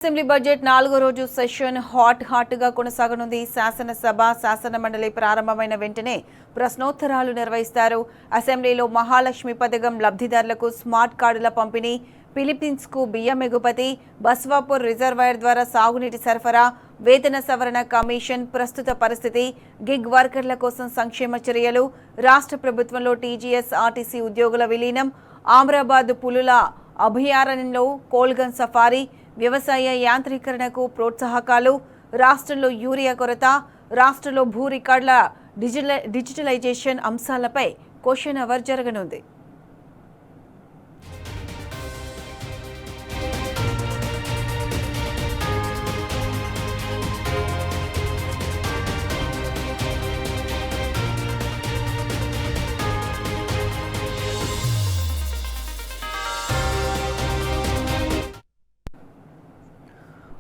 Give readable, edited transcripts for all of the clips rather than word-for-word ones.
Assembly budget 4వ రోజు session హాట్గా కొనసాగనుంది. శాసనసభ శాసన మండలి ప్రారంభమైన వెంటనే ప్రశ్నోత్తరాలు నిర్వహిస్తారు. అసెంబ్లీలో మహాలక్ష్మి పథకం లబ్ధిదారులకు స్మార్ట్ కార్డుల పంపిణీ, ఫిలిప్పీన్స్కు బియ్యం ఎగుమతి, బస్వాపూర్ రిజర్వాయర్ ద్వారా సాగునీటి సరఫరా, వేతన సవరణ కమిషన్ ప్రస్తుత పరిస్థితి, గిగ్ వర్కర్ల కోసం సంక్షేమ చర్యలు, రాష్ట్ర ప్రభుత్వంలో టీజీఎస్ ఆర్టీసీ ఉద్యోగుల విలీనం, ఆమ్రాబాద్ పులుల అభయారణ్యంలో కోల్గన్ సఫారీ, వ్యవసాయ యాంత్రీకరణకు ప్రోత్సాహకాలు, రాష్ట్రంలో యూరియా కొరత, రాష్ట్రంలో భూ రికార్డుల డిజిటలైజేషన్ అంశాలపై క్వశ్చన్ అవర్ జరగనుంది.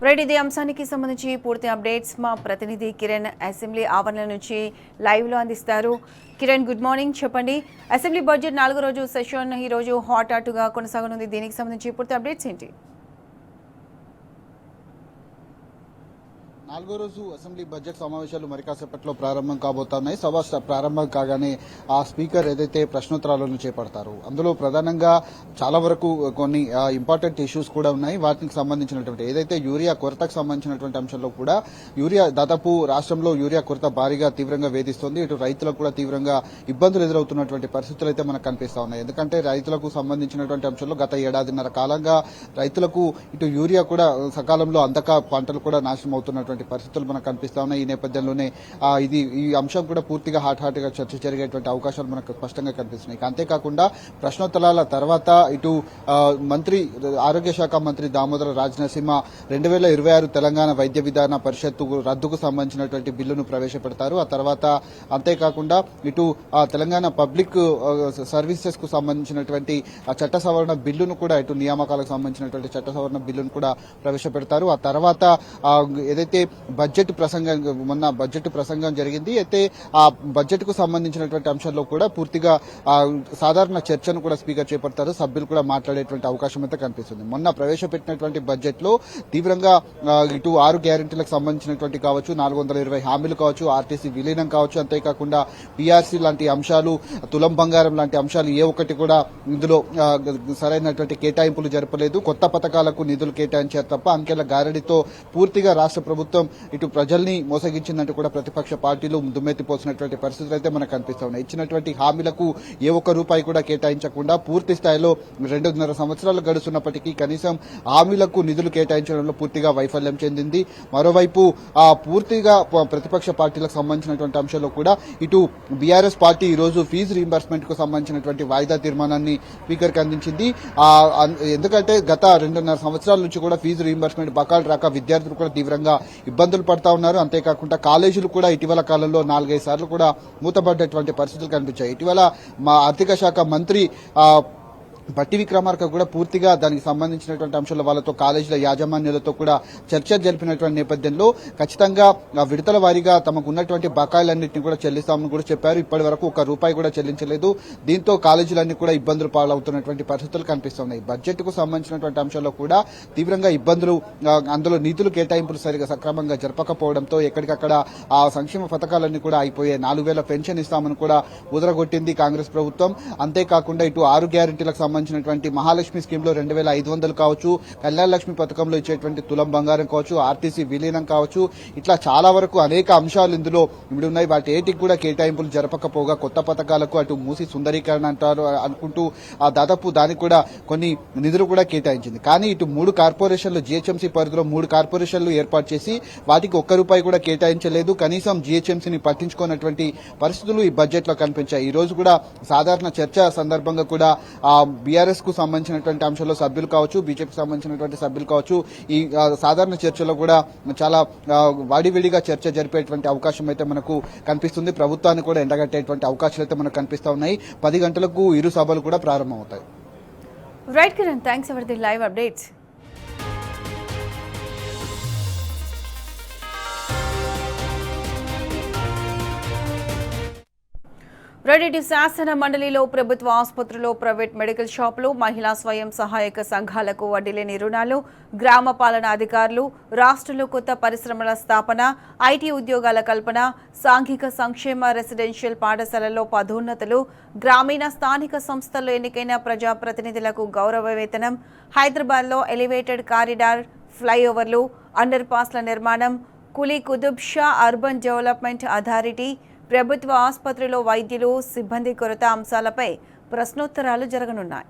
రైట్, ఇదే అంశానికి సంబంధించి పూర్తి అప్డేట్స్ మా ప్రతినిధి కిరణ్ అసెంబ్లీ ఆవరణ నుంచి లైవ్లో అందిస్తారు. Kiran, good morning. చెప్పండి, అసెంబ్లీ బడ్జెట్ 4వ రోజు సెషన్ ఈరోజు హాట్గా కొనసాగనుంది. దీనికి సంబంధించి పూర్తి అప్డేట్స్ ఏంటి? 4వ రోజు అసెంబ్లీ బడ్జెట్ సమావేశాలు మరి కాసేపట్లో ప్రారంభం కాబోతున్నాయి. సభ ప్రారంభం కాగానే ఆ స్పీకర్ ఏదైతే ప్రశ్నోత్తరాలను చేపడతారు, అందులో ప్రధానంగా చాలా వరకు కొన్ని ఇంపార్టెంట్ ఇష్యూస్ కూడా ఉన్నాయి. వాటికి సంబంధించినటువంటి ఏదైతే యూరియా కొరతకు సంబంధించినటువంటి అంశంలో కూడా దాదాపు రాష్ట్రంలో యూరియా కొరత భారీగా తీవ్రంగా వేధిస్తోంది. ఇటు రైతులకు కూడా తీవ్రంగా ఇబ్బందులు ఎదురవుతున్నటువంటి పరిస్థితులు అయితే మనకు కనిపిస్తా ఉన్నాయి. ఎందుకంటే రైతులకు సంబంధించినటువంటి అంశంలో గత ఏడాదిన్నర కాలంగా రైతులకు ఇటు యూరియా కూడా సకాలంలో అందక పంటలు కూడా నాశనం అవుతున్నటువంటి పరిస్థితులు మనకు కనిపిస్తా ఉన్నాయి. ఈ నేపథ్యంలోనే ఈ అంశం కూడా పూర్తిగా హాట్గా చర్చ జరిగేటువంటి అవకాశాలు మనకు స్పష్టంగా కనిపిస్తున్నాయి. అంతేకాకుండా ప్రశ్నోత్తరాల తర్వాత ఇటు ఆరోగ్య శాఖ మంత్రి దామోదర రాజనరసింహ 2026 తెలంగాణ వైద్య విధాన పరిషత్తు రద్దుకు సంబంధించినటువంటి బిల్లును ప్రవేశపెడతారు. ఆ తర్వాత అంతేకాకుండా ఇటు తెలంగాణ పబ్లిక్ సర్వీసెస్ కు సంబంధించినటువంటి చట్ట సవరణ బిల్లును కూడా ఇటు నియామకాలకు సంబంధించినటువంటి చట్ట సవరణ బిల్లును కూడా ప్రవేశపెడతారు. ఆ తర్వాత ఏదైతే మొన్న బడ్జెట్ ప్రసంగం జరిగింది, అయితే ఆ బడ్జెట్ కు సంబంధించినటువంటి అంశాల్లో కూడా పూర్తిగా సాధారణ చర్చను కూడా స్పీకర్ చేపడతారు. సభ్యులు కూడా మాట్లాడేటువంటి అవకాశం అయితే కనిపిస్తుంది. మొన్న ప్రవేశపెట్టినటువంటి బడ్జెట్ లో తీవ్రంగా ఇటు 6 గ్యారెంటీలకు సంబంధించినటువంటి కావచ్చు, 420 హామీలు కావచ్చు, ఆర్టీసీ విలీనం కావచ్చు, అంతేకాకుండా పీఆర్సీ లాంటి అంశాలు, తులం బంగారం లాంటి అంశాలు ఏ ఒక్కటి కూడా ఇందులో సరైనటువంటి కేటాయింపులు జరపలేదు. కొత్త పథకాలకు నిధులు కేటాయించారు తప్ప అంకెల గారడితో పూర్తిగా రాష్ట్ర ప్రభుత్వం ఇటు ప్రజల్ని మోసగించిందంటూ కూడా ప్రతిపక్ష పార్టీలు దుమ్మెత్తిపోసినటువంటి పరిస్థితులు అయితే మనకు కనిపిస్తా ఉన్నాయి. ఇచ్చినటువంటి హామీలకు ఏ ఒక్క రూపాయి కూడా కేటాయించకుండా పూర్తి స్థాయిలో 2.5 సంవత్సరాలు గడుస్తున్నప్పటికీ కనీసం హామీలకు నిధులు కేటాయించడంలో పూర్తిగా వైఫల్యం చెందింది. మరోవైపు పూర్తిగా ప్రతిపక్ష పార్టీలకు సంబంధించినటువంటి అంశాల్లో కూడా ఇటు బీఆర్ఎస్ పార్టీ ఈ రోజు ఫీజు రీయింబర్స్మెంట్ కు సంబంధించినటువంటి వాయిదా తీర్మానాన్ని స్పీకర్ కి అందించింది. ఎందుకంటే గత 2.5 సంవత్సరాల నుంచి కూడా ఫీజు రీయింబర్స్మెంట్ బకాయిలు రాక విద్యార్థులు కూడా తీవ్రంగా ఇబ్బందులు పడతా ఉన్నారు. అంతేకాకుండా కాలేజీలు కూడా ఇటీవల కాలంలో 4-5 సార్లు కూడా మూతపడ్డటువంటి పరిస్థితులు కనిపించాయి. ఇటీవల మా ఆర్థిక శాఖ మంత్రి భట్టి విక్రమార్క కూడా పూర్తిగా దానికి సంబంధించినటువంటి అంశాల వాళ్ళతో కాలేజీల యాజమాన్యాలతో కూడా చర్చ జరిపినటువంటి నేపథ్యంలో ఖచ్చితంగా విడతల వారీగా తమకు ఉన్నటువంటి బకాయిలన్నింటినీ కూడా చెల్లిస్తామని కూడా చెప్పారు. ఇప్పటి వరకు 1 రూపాయి కూడా చెల్లించలేదు. దీంతో కాలేజీలన్నీ కూడా ఇబ్బందులు పాలవుతున్నటువంటి పరిస్థితులు కనిపిస్తున్నాయి. బడ్జెట్ కు సంబంధించినటువంటి అంశాల్లో కూడా తీవ్రంగా ఇబ్బందులు, అందులో నిధులు కేటాయింపులు సరిగా సక్రమంగా జరపకపోవడంతో ఎక్కడికక్కడ ఆ సంక్షేమ పథకాలన్నీ కూడా అయిపోయాయి. 4,000 పెన్షన్ ఇస్తామని కూడా ముద్రగొట్టింది కాంగ్రెస్ ప్రభుత్వం. అంతేకాకుండా ఇటు 6 గ్యారెంటీలకు సంబంధించినటువంటి మహాలక్ష్మి స్కీమ్ లో 2,500 కావచ్చు, కళ్యాణ లక్ష్మి పథకంలో ఇచ్చేటువంటి తులం బంగారం కావచ్చు, ఆర్టీసీ విలీనం కావచ్చు, ఇట్లా చాలా వరకు అనేక అంశాలు ఇందులో ఉన్నాయి. వాటి ఏటికి కూడా కేటాయింపులు జరపకపోగా కొత్త పథకాలకు అటు మూసి సుందరీకరణ అంటారు అనుకుంటూ దాదాపు దానికి కూడా కొన్ని నిధులు కూడా కేటాయించింది. కానీ ఇటు 3 కార్పొరేషన్లు జీహెచ్ఎంసీ పరిధిలో 3 కార్పొరేషన్లు ఏర్పాటు చేసి వాటికి 1 రూపాయి కూడా కేటాయించలేదు. కనీసం జీహెచ్ఎంసీని పట్టించుకున్నటువంటి పరిస్థితులు ఈ బడ్జెట్ లో కనిపించాయి. ఈ రోజు కూడా సాధారణ చర్చ సందర్భంగా కూడా బీఆర్ఎస్ కు సంబంధించినటువంటి అంశాల్లో సభ్యులు కావచ్చు, బీజేపీకి సంబంధించినటువంటి సభ్యులు కావచ్చు, ఈ సాధారణ చర్చలో కూడా చాలా వాడివిడిగా చర్చ జరిపేటువంటి అవకాశం అయితే మనకు కనిపిస్తుంది. ప్రభుత్వాన్ని కూడా ఎండగట్టేటువంటి అవకాశాలు అయితే మనకు కనిపిస్తా ఉన్నాయి. 10 గంటలకు ఇరు సభలు కూడా ప్రారంభమవుతాయి. Right Kiran, thanks for the live updates. Reddy శాసన మండలిలో ప్రభుత్వ ఆసుపత్రులు, ప్రైవేట్ మెడికల్ షాపులు, మహిళా స్వయం సహాయక సంఘాలకు వడ్డీ లేని రుణాలు, గ్రామ పాలనా అధికారులు, రాష్ట్రంలో కొత్త పరిశ్రమల స్థాపన, ఐటీ ఉద్యోగాల కల్పన, సాంఘిక సంక్షేమ రెసిడెన్షియల్ పాఠశాలల్లో పదోన్నతులు, గ్రామీణ స్థానిక సంస్థల్లో ఎన్నికైన ప్రజాప్రతినిధులకు గౌరవ వేతనం, హైదరాబాద్లో ఎలివేటెడ్ కారిడార్, ఫ్లైఓవర్లు, అండర్ పాస్ల నిర్మాణం, Quli Qutub Shah Urban Development Authority, ప్రభుత్వ ఆసుపత్రిలో వైద్యులు, సిబ్బంది కొరత అంశాలపై ప్రశ్నోత్తరాలు జరగనున్నాయి.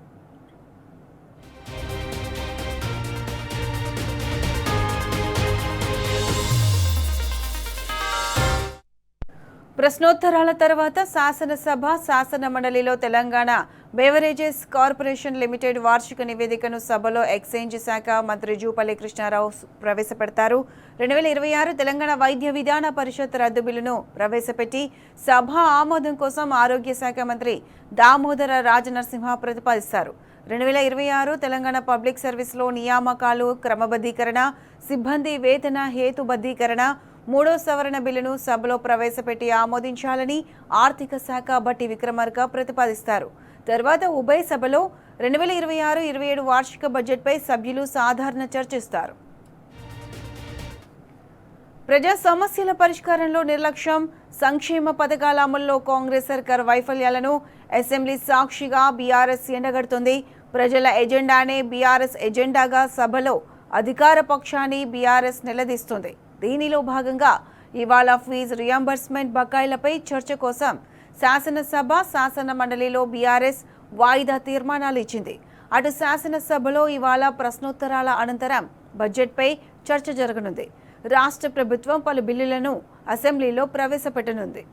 ప్రశ్నోత్తరాల తర్వాత శాసనసభ, శాసన మండలిలో తెలంగాణ బెవరేజెస్ కార్పొరేషన్ లిమిటెడ్ వార్షిక నివేదికను సభలో ఎక్సైజ్ శాఖ మంత్రి జూపల్లి కృష్ణారావు ప్రవేశపెడతారు. 2026 తెలంగాణ వైద్య విధాన పరిషత్ రద్దు బిల్లును ప్రవేశపెట్టి సభ ఆమోదం కోసం ఆరోగ్య శాఖ మంత్రి దామోదర రాజనరసింహ ప్రతిపాదిస్తారు. 2026 తెలంగాణ పబ్లిక్ సర్వీస్లో నియామకాలు క్రమబద్ధీకరణ, సిబ్బంది వేతన హేతుబద్ధీకరణ, 3వ సవరణ బిల్లును సభలో ప్రవేశపెట్టి ఆమోదించాలని ఆర్థిక శాఖ బట్టి విక్రమార్క ప్రతిపాదిస్తారు. తర్వాత ఉభయ సభలో 2026-27 వార్షిక బడ్జెట్పై సభ్యులు సాధారణ చర్చిస్తారు. ప్రజా సమస్యల పరిష్కారంలో నిర్లక్ష్యం, సంక్షేమ పథకాల అమల్లో కాంగ్రెస్ సర్కార్ వైఫల్యాలను అసెంబ్లీ సాక్షిగా బీఆర్ఎస్ ఎండగడుతుంది. ప్రజల ఎజెండానే బీఆర్ఎస్ ఎజెండాగా సభలో అధికార పక్షాన్ని బీఆర్ఎస్ నిలదీస్తుంది. దీనిలో భాగంగా ఇవాళ ఫీజు రియంబర్స్మెంట్ బకాయిలపై చర్చ కోసం శాసనసభ, శాసన మండలిలో బీఆర్ఎస్ వాయిదా తీర్మానాలు ఇచ్చింది. అటు శాసనసభలో ఇవాళ ప్రశ్నోత్తరాల అనంతరం బడ్జెట్పై చర్చ జరగనుంది. రాష్ట్ర ప్రభుత్వం పలు బిల్లులను అసెంబ్లీలో ప్రవేశపెట్టనుంది.